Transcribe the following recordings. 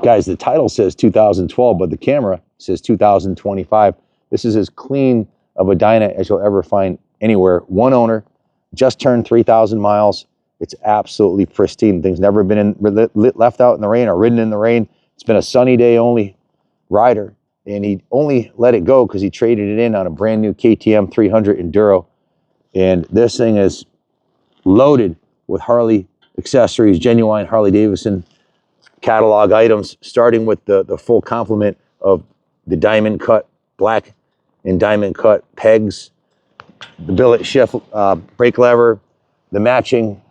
Guys, the title says 2012, but the camera says 2025. This is as clean of a Dyna as you'll ever find anywhere. One owner, just turned 3,000 miles. It's absolutely pristine. Things never been left out in the rain or ridden in the rain. It's been a sunny day only rider, and he only let it go because he traded it in on a brand new KTM 300 Enduro. And this thing is loaded with Harley accessories, genuine Harley-Davidson catalog items, starting with the full complement of the diamond cut black and diamond cut pegs, the billet shift brake lever, the matching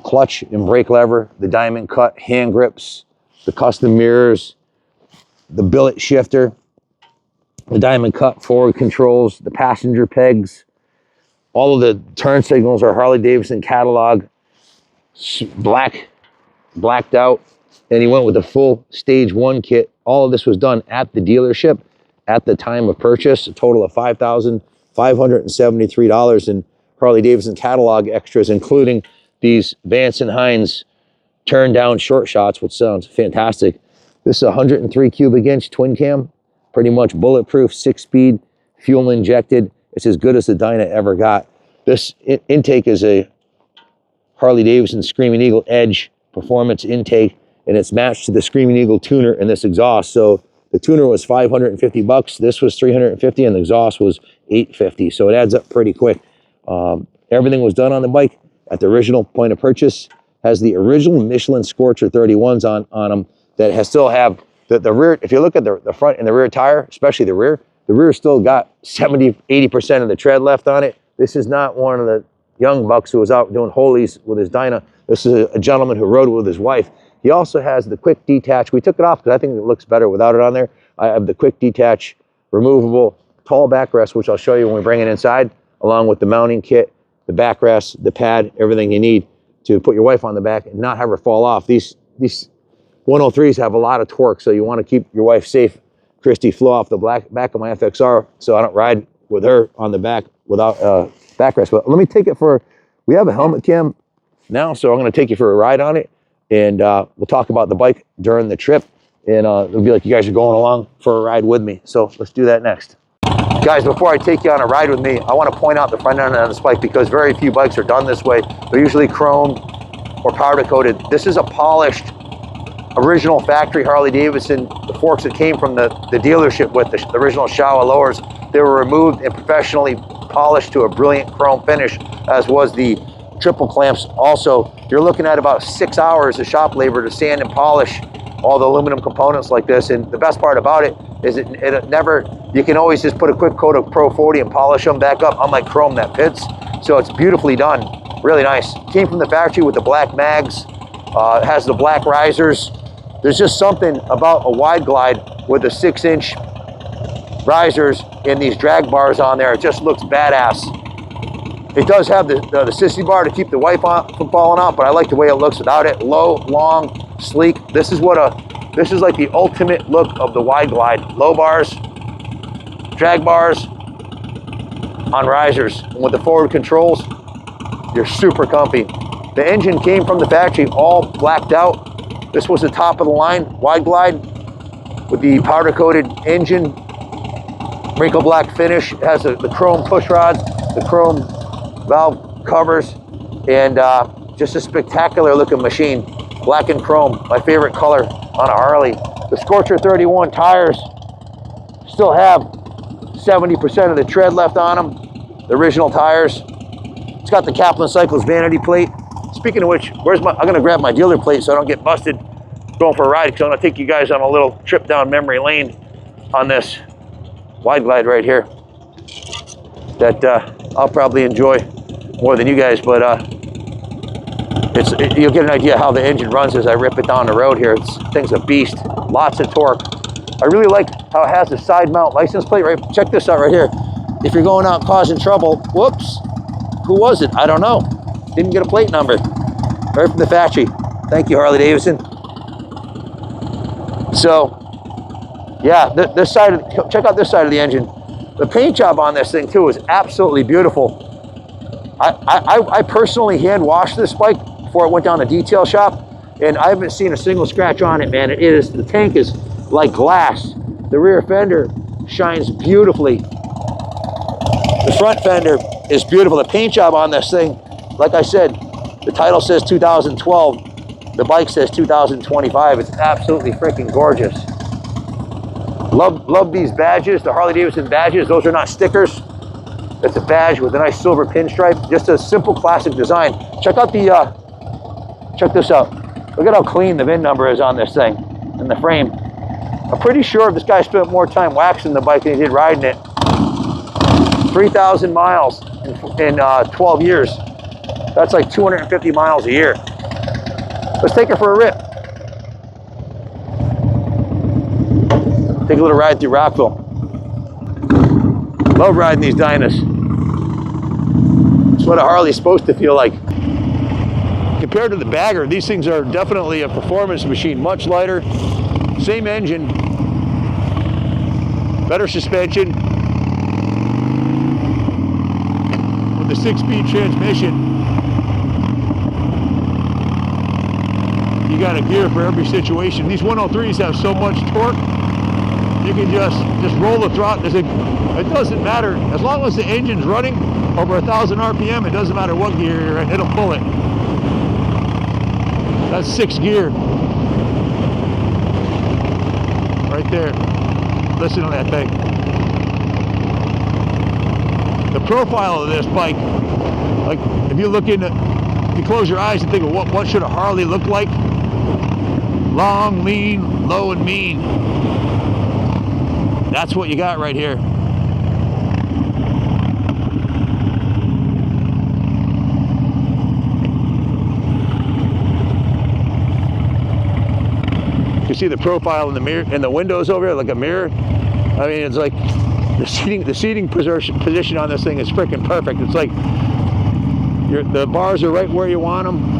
clutch and brake lever, the diamond cut hand grips, the custom mirrors, the billet shifter, the diamond cut forward controls, the passenger pegs. All of the turn signals are Harley-Davidson catalog, blacked out. And he went with the full stage 1 kit. All of this was done at the dealership at the time of purchase, a total of $5,573 in Harley-Davidson catalog extras, including these Vance and Hines turn down short shots, which sounds fantastic. This is a 103 cubic inch twin cam, pretty much bulletproof, 6-speed, fuel injected. It's as good as the Dyna ever got. This intake is a Harley-Davidson Screaming Eagle Edge performance intake, and it's matched to the Screaming Eagle tuner and this exhaust. So the tuner was $550, this was $350, and the exhaust was $850. So it adds up pretty quick. Everything was done on the bike at the original point of purchase. Has the original Michelin Scorcher 31s on them that still have the rear. If you look at the front and the rear tire, especially the rear still got 70–80% of the tread left on it. This is not one of the young bucks who was out doing holies with his Dyna. This is a gentleman who rode with his wife. He also has the quick detach. We took it off because I think it looks better without it on there. I have the quick detach, removable tall backrest, which I'll show you when we bring it inside, along with the mounting kit, the backrest, the pad, everything you need to put your wife on the back and not have her fall off. These 103s have a lot of torque, so you want to keep your wife safe. Christy flew off the back of my FXR, so I don't ride with her on the back without backrest. But let me take it we have a helmet cam now, so I'm going to take you for a ride on it. And we'll talk about the bike during the trip, and it'll be like you guys are going along for a ride with me. So let's do that next. Guys, before I take you on a ride with me, I want to point out the front end on this bike because very few bikes are done this way. They're usually chromed or powder coated. This is a polished, original factory Harley-Davidson. The forks that came from the dealership with the original Showa lowers, they were removed and professionally polished to a brilliant chrome finish, as was the triple clamps. Also, you're looking at about 6 hours of shop labor to sand and polish all the aluminum components like this. And the best part about it is it never, you can always just put a quick coat of Pro 40 and polish them back up, unlike chrome that pits. So it's beautifully done, really nice. Came from the factory with the black mags, has the black risers. There's just something about a wide glide with the 6-inch risers and these drag bars on there. It just looks badass. It does have the sissy bar to keep the wife from falling off, but I like the way it looks without it. Low, long, sleek. This is like the ultimate look of the wide glide. Low bars, drag bars on risers. And with the forward controls, you're super comfy. The engine came from the factory all blacked out. This was the top of the line wide glide with the powder coated engine, wrinkle black finish. It has the chrome push rods, the chrome valve covers, and just a spectacular looking machine. Black and chrome, my favorite color on a Harley. The Scorcher 31 tires still have 70% of the tread left on them, the original tires. It's got the Kaplan Cycles vanity plate. Speaking of which, I'm gonna grab my dealer plate so I don't get busted going for a ride, because I'm gonna take you guys on a little trip down memory lane on this wide glide right here that I'll probably enjoy more than you guys, but you'll get an idea how the engine runs as I rip it down the road here. Thing's a beast, lots of torque. I really like how it has the side mount license plate, right? Check this out right here. If you're going out causing trouble, whoops, who was it? I don't know. Didn't get a plate number. Right from the factory. Thank you, Harley-Davidson. So, yeah, check out this side of the engine. The paint job on this thing too is absolutely beautiful. I personally hand washed this bike before it went down to detail shop, and I haven't seen a single scratch on it, man. The tank is like glass. The rear fender shines beautifully. The front fender is beautiful. The paint job on this thing, like I said, the title says 2012. The bike says 2025. It's absolutely freaking gorgeous. Love these badges, the Harley-Davidson badges. Those are not stickers. It's a badge with a nice silver pinstripe. Just a simple classic design. Check this out. Look at how clean the VIN number is on this thing and the frame. I'm pretty sure this guy spent more time waxing the bike than he did riding it. 3,000 miles in 12 years. That's like 250 miles a year. Let's take it for a rip. Take a little ride through Rockville. Love riding these Dynas. It's what a Harley's supposed to feel like. Compared to the Bagger, these things are definitely a performance machine. Much lighter, same engine, better suspension. With the 6-speed transmission, you got a gear for every situation. These 103s have so much torque, you can just roll the throttle. It doesn't matter. As long as the engine's running over 1,000 RPM, it doesn't matter what gear you're in, it'll pull it. That's 6th gear. Right there. Listen to that thing. The profile of this bike, like if you look into, you close your eyes and think of what should a Harley look like? Long, lean, low, and mean. That's what you got right here. You see the profile in the mirror, in the windows over here, like a mirror. I mean, it's like the seating position on this thing is freaking perfect. It's like the bars are right where you want them.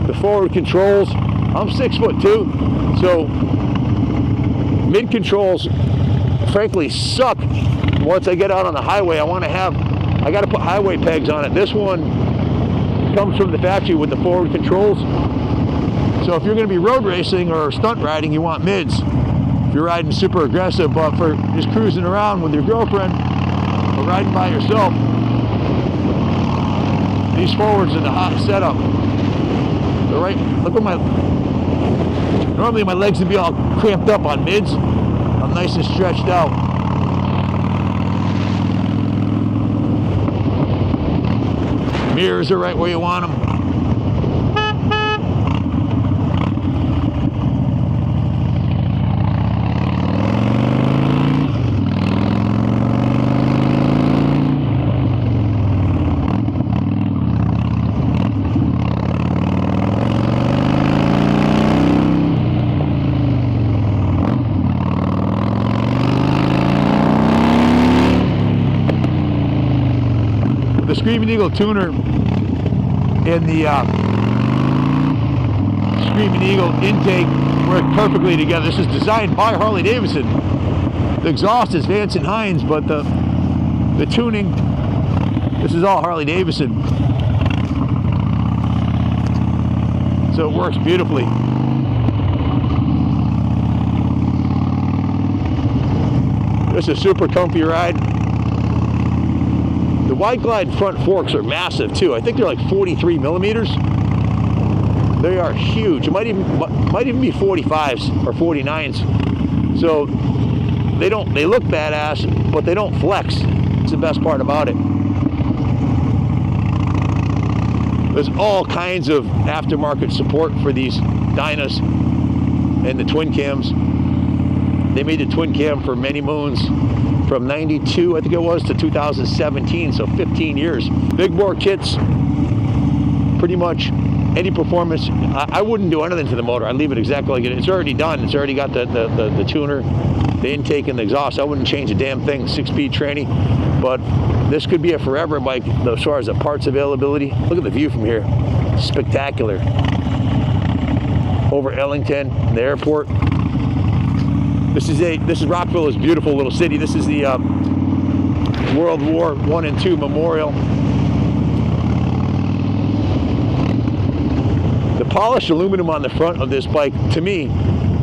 The forward controls. I'm 6'2", so mid controls, frankly, suck. Once I get out on the highway, I got to put highway pegs on it. This one comes from the factory with the forward controls. So if you're going to be road racing or stunt riding, you want mids. If you're riding super aggressive, but for just cruising around with your girlfriend or riding by yourself, these forwards are the hot setup. They're right. Look at normally my legs would be all cramped up on mids. I'm nice and stretched out. Mirrors are right where you want them. The Screaming Eagle tuner and the Screaming Eagle intake work perfectly together. This is designed by Harley-Davidson. The exhaust is Vance and Hines, but the tuning, this is all Harley-Davidson. So it works beautifully. It's a super comfy ride. The Wide Glide front forks are massive too. I think they're like 43 millimeters. They are huge. It might even be 45s or 49s. So they look badass, but they don't flex. It's the best part about it. There's all kinds of aftermarket support for these Dynas and the twin cams. They made the twin cam for many moons. From 92, I think it was, to 2017, so 15 years. Big bore kits, pretty much any performance. I wouldn't do anything to the motor. I'd leave it exactly like it is. It's already done. It's already got the tuner, the intake, and the exhaust. I wouldn't change a damn thing. 6-speed tranny. But this could be a forever bike as far as the parts availability. Look at the view from here. Spectacular. Over Ellington, the airport. This is Rockville, is a beautiful little city. This is the World War I and II memorial. The polished aluminum on the front of this bike, to me,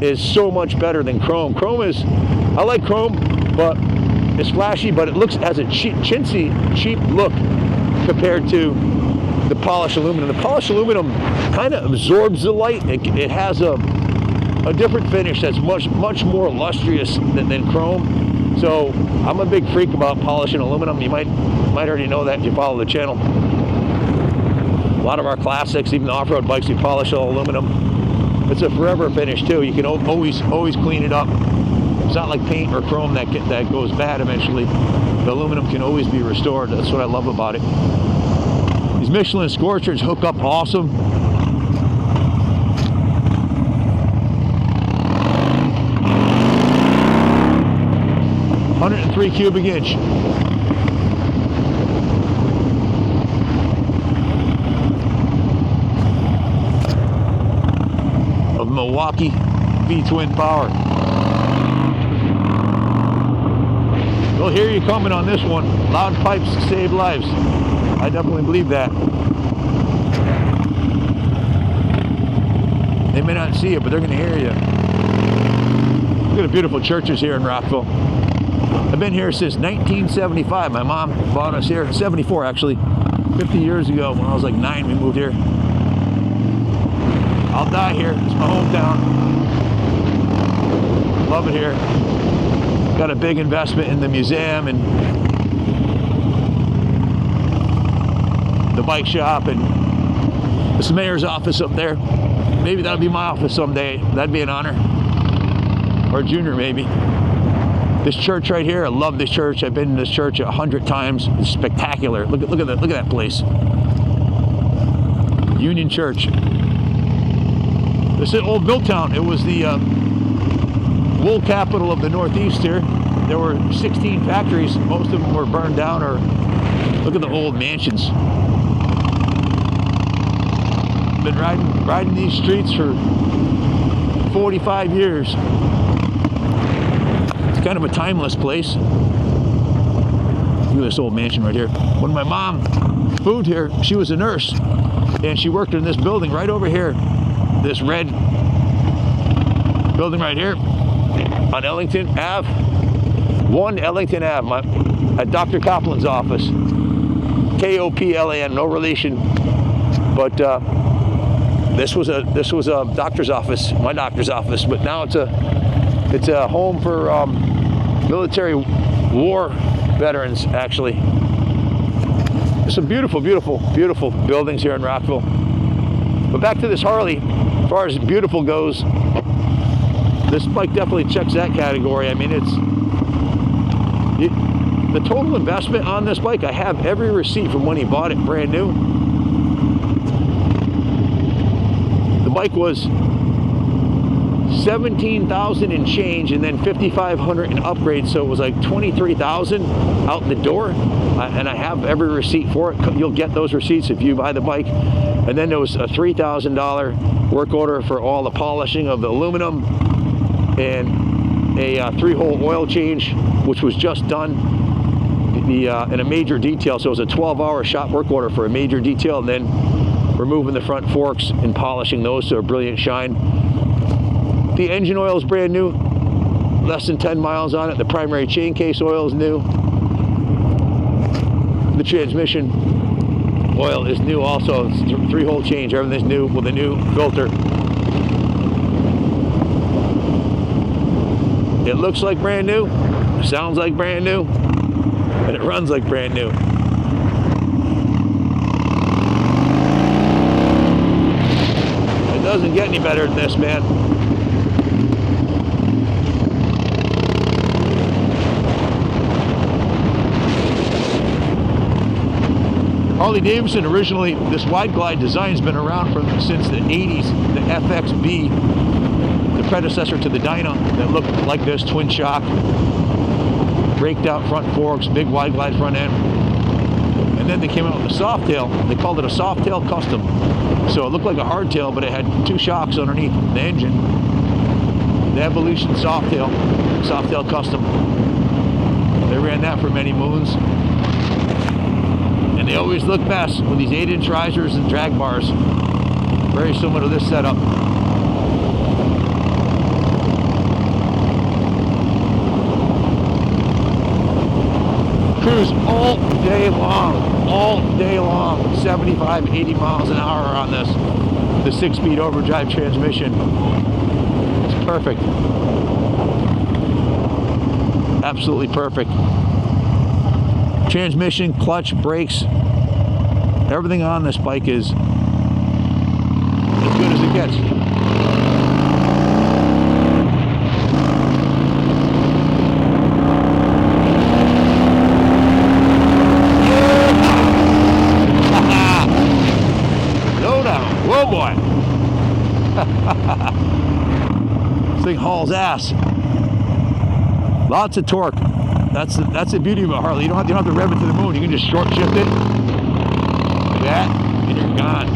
is so much better than chrome. Chrome is, I like chrome, but it's flashy, but it looks as a chintzy, cheap look compared to the polished aluminum. The polished aluminum kind of absorbs the light. It has a different finish that's much more lustrous than chrome. So I'm a big freak about polishing aluminum. You might already know that if you follow the channel. A lot of our classics, even the off-road bikes, we polish all aluminum. It's a forever finish too. You can always clean it up. It's not like paint or chrome that goes bad eventually. The aluminum can always be restored. That's what I love about it. These Michelin Scorchers hook up awesome. 103 cubic inch. Of Milwaukee V-twin power. You'll hear you coming on this one. Loud pipes save lives. I definitely believe that. They may not see it, but they're going to hear you. Look at the beautiful churches here in Rockville. I've been here since 1975. My mom bought us here, 74 actually. 50 years ago when I was like 9, we moved here. I'll die here. It's my hometown. Love it here. Got a big investment in the museum and the bike shop and the mayor's office up there. Maybe that'll be my office someday. That'd be an honor. Or junior maybe. This church right here, I love this church. I've been in this church 100 times. It's spectacular. Look at that place. Union Church. This is old Milltown. It was the wool capital of the Northeast here. There were 16 factories. Most of them were burned down, or look at the old mansions. Been riding these streets for 45 years. It's kind of a timeless place. Look at this old mansion right here. When my mom moved here, she was a nurse, and she worked in this building right over here. This red building right here on Ellington Ave. 1 Ellington Ave, at Dr. Kaplan's office. K-O-P-L-A-N, no relation. But this was a doctor's office, my doctor's office. But now it's a home for military war veterans, actually. There's some beautiful buildings here in Rockville. But back to this Harley, as far as beautiful goes, this bike definitely checks that category. I mean, the total investment on this bike, I have every receipt from when he bought it brand new. The bike was $17,000 and change, and then $5,500 in upgrades, so it was like $23,000 out the door. And I have every receipt for it. You'll get those receipts if you buy the bike. And then there was a $3,000 work order for all the polishing of the aluminum and a 3-hole oil change, which was just done in a major detail. So it was a 12-hour shop work order for a major detail, and then removing the front forks and polishing those to a brilliant shine. The engine oil is brand new, less than 10 miles on it. The primary chain case oil is new. The transmission oil is new also. It's a 3-hole change. Everything's new with a new filter. It looks like brand new, sounds like brand new, and it runs like brand new. It doesn't get any better than this, man. Harley-Davidson originally, this wide glide design's been around since the 80s. The FXB, the predecessor to the Dyna, that looked like this, twin shock, raked out front forks, big wide glide front end. And then they came out with a soft tail. They called it a soft tail custom. So it looked like a hardtail, but it had 2 shocks underneath the engine. The Evolution soft tail custom. They ran that for many moons. And they always look best with these 8-inch risers and drag bars. Very similar to this setup. Cruise all day long, 75, 80 miles an hour on this, the 6-speed overdrive transmission. It's perfect. Absolutely perfect. Transmission, clutch, brakes, everything on this bike is as good as it gets. Whoa, boy. This thing hauls ass. Lots of torque. That's the beauty of a Harley. You don't have to rev it to the moon. You can just short shift it like that, and you're gone.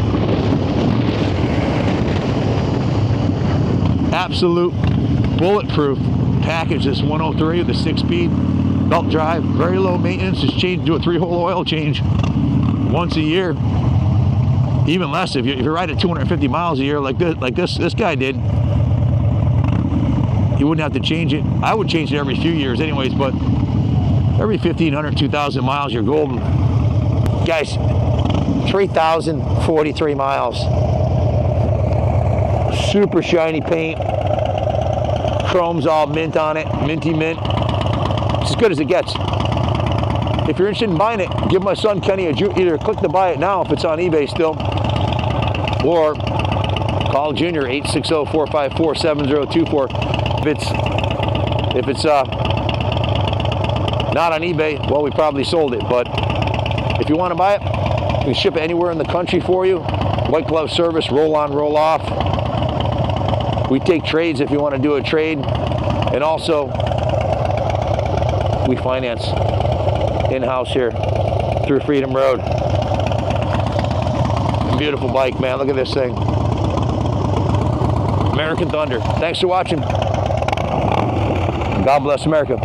Absolute bulletproof package. This 103 with the 6-speed belt drive, very low maintenance. Just do a 3-hole oil change once a year. Even less if you ride at 250 miles a year like this guy did. You wouldn't have to change it. I would change it every few years anyways, but every 1,500, 2,000 miles, you're golden. Guys, 3,043 miles. Super shiny paint. Chrome's all mint on it, minty mint. It's as good as it gets. If you're interested in buying it, give my son Kenny either click to buy it now if it's on eBay still, or call Junior 860-454-7024. If it's not on eBay, well, we probably sold it. But if you want to buy it, we can ship it anywhere in the country for you. White glove service, roll on, roll off. We take trades if you want to do a trade, and also we finance in-house here through Freedom Road. Beautiful bike, man. Look at this thing. American Thunder. Thanks for watching. God bless America.